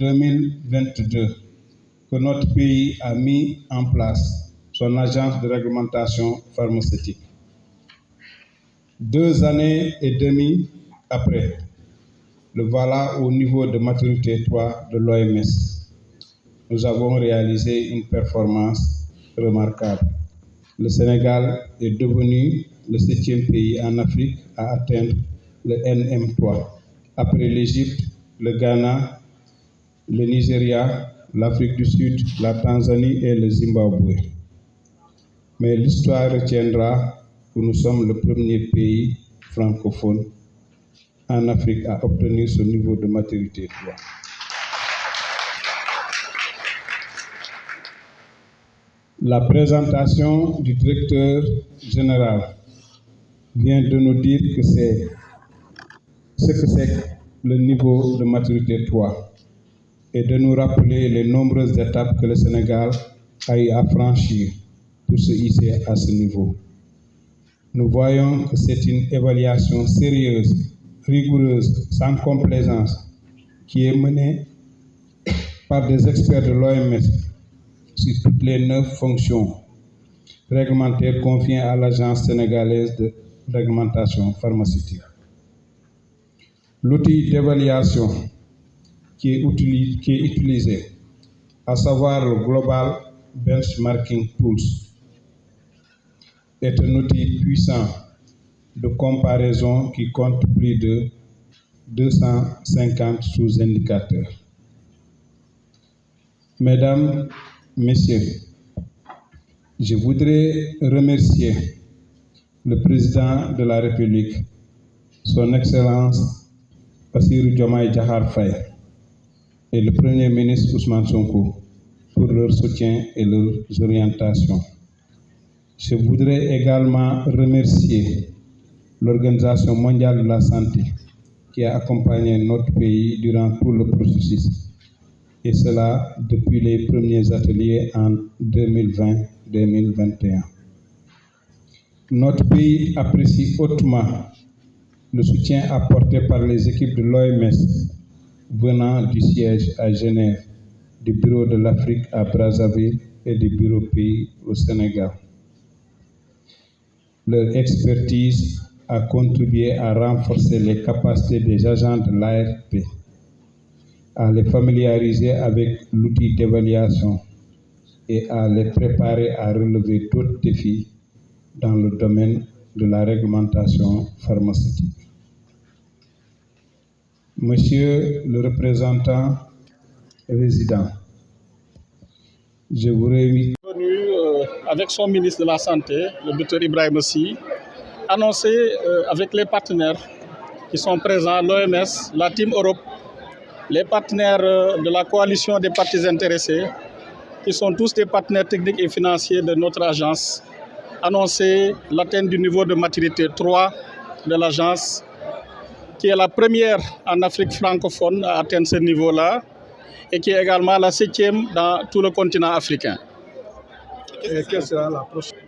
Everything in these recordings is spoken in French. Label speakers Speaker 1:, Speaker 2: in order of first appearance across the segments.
Speaker 1: 2022 que notre pays a mis en place son agence de réglementation pharmaceutique. 2 années et demie après, le voilà au niveau de maturité 3 de l'OMS. Nous avons réalisé une performance remarquable. Le Sénégal est devenu le 7e pays en Afrique à atteindre le NM3, après l'Égypte, le Ghana, le Nigeria, l'Afrique du Sud, la Tanzanie et le Zimbabwe. Mais l'histoire retiendra que nous sommes le premier pays francophone en Afrique à obtenir ce niveau de maturité 3. La présentation du directeur général vient de nous dire que c'est ce que c'est le niveau de maturité 3 et de nous rappeler les nombreuses étapes que le Sénégal a eu à franchir pour se hisser à ce niveau. Nous voyons que c'est une évaluation sérieuse, rigoureuse, sans complaisance, qui est menée par des experts de l'OMS sur toutes les 9 fonctions réglementaires confiées à l'Agence sénégalaise de réglementation pharmaceutique. L'outil d'évaluation qui est utilisé, à savoir le Global Benchmarking Tools, est un outil puissant de comparaison qui compte plus de 250 sous-indicateurs. Mesdames, Messieurs, je voudrais remercier le président de la République, son Excellence Bassirou Diomaye Diakhar Faye, et le Premier ministre Ousmane Sonko pour leur soutien et leurs orientations. Je voudrais également remercier l'Organisation mondiale de la santé qui a accompagné notre pays durant tout le processus, et cela depuis les premiers ateliers en 2020-2021. Notre pays apprécie hautement le soutien apporté par les équipes de l'OMS venant du siège à Genève, du bureau de l'Afrique à Brazzaville et du bureau pays au Sénégal. Leur expertise a contribué à renforcer les capacités des agents de l'ARP, à les familiariser avec l'outil d'évaluation et à les préparer à relever d'autres défis dans le domaine de la réglementation pharmaceutique. Monsieur le représentant résident, je vous remercie.
Speaker 2: Avec son ministre de la Santé, le Dr Ibrahima Sy, annoncer avec les partenaires qui sont présents, l'OMS, la Team Europe, les partenaires de la coalition des parties intéressées, qui sont tous des partenaires techniques et financiers de notre agence, annoncer l'atteinte du niveau de maturité 3 de l'agence, qui est la première en Afrique francophone à atteindre ce niveau-là, et qui est également la 7e dans tout le continent africain. Et quelle sera la prochaine?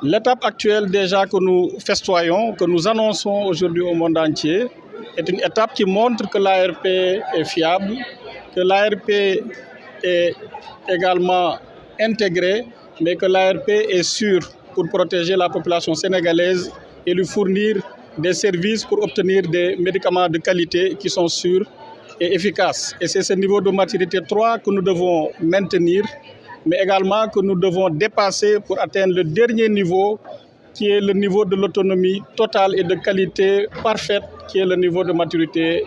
Speaker 2: L'étape actuelle déjà que nous festoyons, que nous annonçons aujourd'hui au monde entier, est une étape qui montre que l'ARP est fiable, que l'ARP est également intégrée, mais que l'ARP est sûre pour protéger la population sénégalaise et lui fournir des services pour obtenir des médicaments de qualité qui sont sûrs et efficaces. Et c'est ce niveau de maturité 3 que nous devons maintenir, mais également que nous devons dépasser pour atteindre le dernier niveau, qui est le niveau de l'autonomie totale et de qualité parfaite, qui est le niveau de maturité